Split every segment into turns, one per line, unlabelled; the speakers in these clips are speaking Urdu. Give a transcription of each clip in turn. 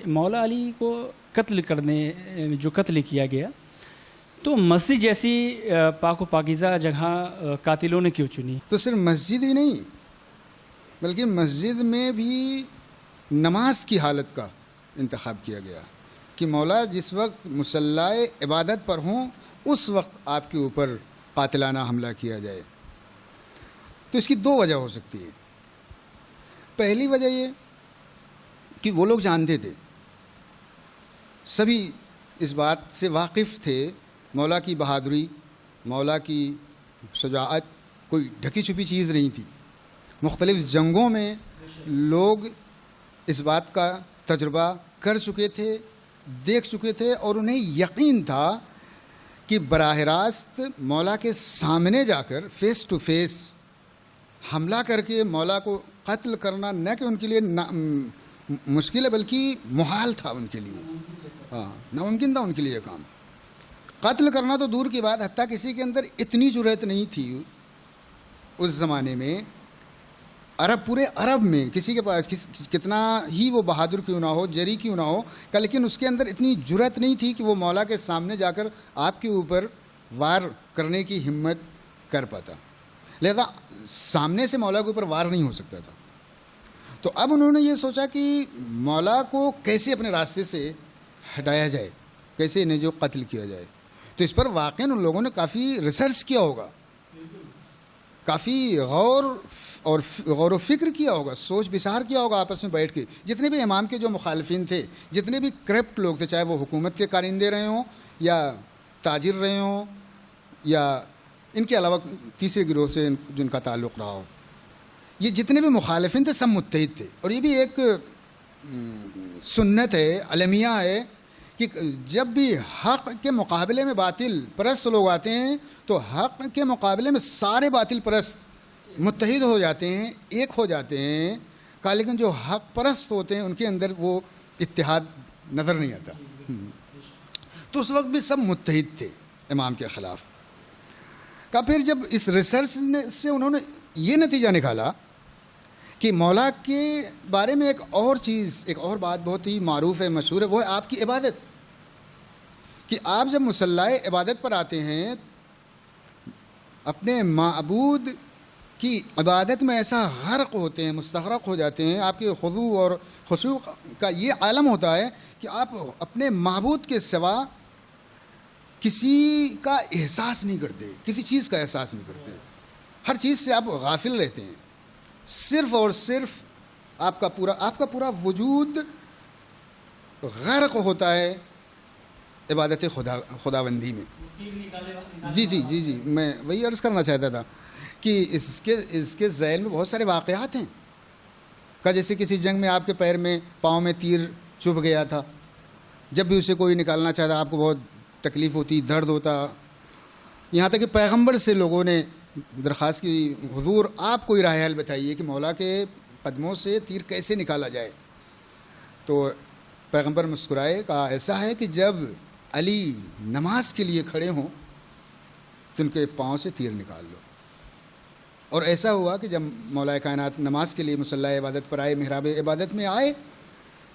مولا علی کو جو قتل کیا گیا تو مسجد جیسی پاک و پاکیزہ جگہ قاتلوں نے کیوں چنی؟
تو صرف مسجد ہی نہیں بلکہ مسجد میں بھی نماز کی حالت کا انتخاب کیا گیا کہ مولا جس وقت مصلی عبادت پر ہوں اس وقت آپ کے اوپر قاتلانہ حملہ کیا جائے۔ تو اس کی دو وجہ ہو سکتی ہے۔ پہلی وجہ یہ کہ وہ لوگ جانتے تھے، سبھی اس بات سے واقف تھے، مولا کی بہادری، مولا کی شجاعت کوئی ڈھکی چھپی چیز نہیں تھی۔ مختلف جنگوں میں لوگ اس بات کا تجربہ کر چکے تھے، دیکھ چکے تھے، اور انہیں یقین تھا کہ براہ راست مولا کے سامنے جا کر فیس ٹو فیس حملہ کر کے مولا کو قتل کرنا نہ کہ ان کے لیے مشکل ہے بلکہ محال تھا ان کے لیے، ناممکن تھا ان کے لیے یہ کام۔ قتل کرنا تو دور کی بات، حتیٰ کسی کے اندر اتنی جرأت نہیں تھی اس زمانے میں، پورے عرب میں کسی کے پاس کتنا ہی وہ بہادر کیوں نہ ہو، جری کیوں نہ ہو، لیکن اس کے اندر اتنی جرأت نہیں تھی کہ وہ مولا کے سامنے جا کر آپ کے اوپر وار کرنے کی ہمت کر پاتا، لہذا سامنے سے مولا کے اوپر وار نہیں ہو سکتا تھا۔ تو اب انہوں نے یہ سوچا کہ مولا کو کیسے اپنے راستے سے ہٹایا جائے، کیسے انہیں جو قتل کیا جائے۔ تو اس پر واقعاً ان لوگوں نے کافی ریسرچ کیا ہوگا، کافی غور و فکر کیا ہوگا، سوچ بچار کیا ہوگا آپس میں بیٹھ کے۔ جتنے بھی امام کے جو مخالفین تھے، جتنے بھی کرپٹ لوگ تھے، چاہے وہ حکومت کے کارندے رہے ہوں یا تاجر رہے ہوں یا ان کے علاوہ تیسرے گروہ سے جن کا تعلق رہا ہو، یہ جتنے بھی مخالفین تھے سب متحد تھے۔ اور یہ بھی ایک سنت ہے، المیہ ہے کہ جب بھی حق کے مقابلے میں باطل پرست لوگ آتے ہیں تو حق کے مقابلے میں سارے باطل پرست متحد ہو جاتے ہیں، ایک ہو جاتے ہیں، لیکن جو حق پرست ہوتے ہیں ان کے اندر وہ اتحاد نظر نہیں آتا۔ تو اس وقت بھی سب متحد تھے امام کے خلاف۔ پھر جب اس ریسرچ سے انہوں نے یہ نتیجہ نکالا کہ مولا کے بارے میں ایک اور بات بہت ہی معروف ہے، مشہور ہے، وہ ہے آپ کی عبادت، کہ آپ جب مصلی عبادت پر آتے ہیں اپنے معبود کی عبادت میں ایسا غرق ہوتے ہیں، مستغرق ہو جاتے ہیں، آپ کے خضوع اور خشوع کا یہ عالم ہوتا ہے کہ آپ اپنے معبود کے سوا کسی کا احساس نہیں کرتے، کسی چیز کا احساس نہیں کرتے، ہر چیز سے آپ غافل رہتے ہیں، صرف اور صرف آپ کا پورا وجود غرق ہوتا ہے عبادت خداوندی میں۔ جی میں وہی عرض کرنا چاہتا تھا کہ اس کے ذیل میں بہت سارے واقعات ہیں، جیسے کسی جنگ میں آپ کے پیر میں پاؤں میں تیر چبھ گیا تھا، جب بھی اسے کوئی نکالنا چاہتا آپ کو بہت تکلیف ہوتی، درد ہوتا، یہاں تک کہ پیغمبر سے لوگوں نے درخواست کی، حضور آپ کوئی راہ حل بتائیے کہ مولا کے قدموں سے تیر کیسے نکالا جائے۔ تو پیغمبر مسکرائے، کہا ایسا ہے کہ جب علی نماز کے لیے کھڑے ہوں تو ان کے پاؤں سے تیر نکال لو۔ اور ایسا ہوا کہ جب مولا کائنات نماز کے لیے مصلی عبادت پر آئے، محراب عبادت میں آئے،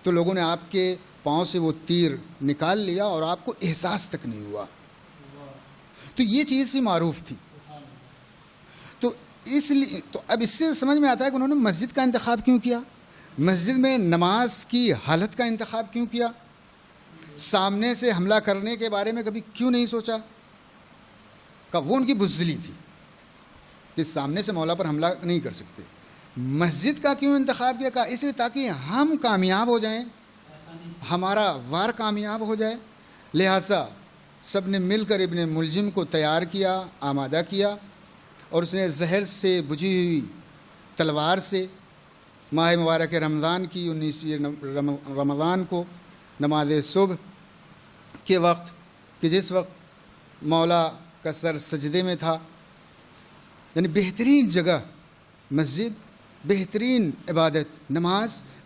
تو لوگوں نے آپ کے پاؤں سے وہ تیر نکال لیا اور آپ کو احساس تک نہیں ہوا۔ تو یہ چیز بھی معروف تھی۔ تو اس لیے اب اس سے سمجھ میں آتا ہے کہ انہوں نے مسجد کا انتخاب کیوں کیا، مسجد میں نماز کی حالت کا انتخاب کیوں کیا، سامنے سے حملہ کرنے کے بارے میں کبھی کیوں نہیں سوچا، کہ وہ ان کی بزدلی تھی کہ سامنے سے مولا پر حملہ نہیں کر سکتے۔ مسجد کا کیوں انتخاب کیا، کہا اس لیے تاکہ ہم کامیاب ہو جائیں، ہمارا وار کامیاب ہو جائے، لہٰذا سب نے مل کر ابن ملجم کو تیار کیا، آمادہ کیا، اور اس نے زہر سے بجھی ہوئی تلوار سے ماہ مبارک رمضان کی 19 رمضان کو نماز صبح کے وقت، کہ جس وقت مولا کا سر سجدے میں تھا، یعنی بہترین جگہ مسجد، بہترین عبادت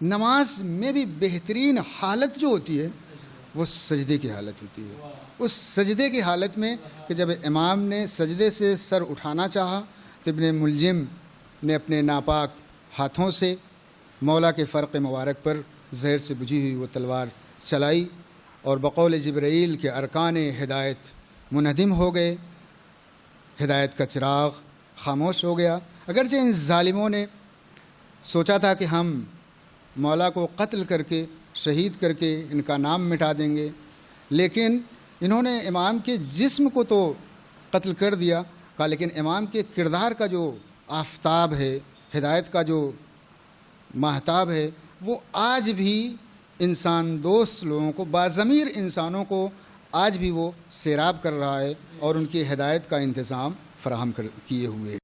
نماز میں بھی بہترین حالت جو ہوتی ہے وہ سجدے کی حالت ہوتی ہے۔ اس سجدے کی حالت میں کہ جب امام نے سجدے سے سر اٹھانا چاہا تو ابن ملجم نے اپنے ناپاک ہاتھوں سے مولا کے فرق مبارک پر زہر سے بجھی ہوئی وہ تلوار چلائی اور بقول جبرائیل کے ارکان ہدایت منہدم ہو گئے، ہدایت کا چراغ خاموش ہو گیا۔ اگرچہ ان ظالموں نے سوچا تھا کہ ہم مولا کو قتل کر کے، شہید کر کے ان کا نام مٹا دیں گے، لیکن انہوں نے امام کے جسم کو تو قتل کر دیا، کہا لیکن امام کے کردار کا جو آفتاب ہے، ہدایت کا جو ماہتاب ہے، وہ آج بھی انسان دوست لوگوں کو، باضمیر انسانوں کو آج بھی وہ سیراب کر رہا ہے اور ان کی ہدایت کا انتظام فراہم کیے ہوئے ہے۔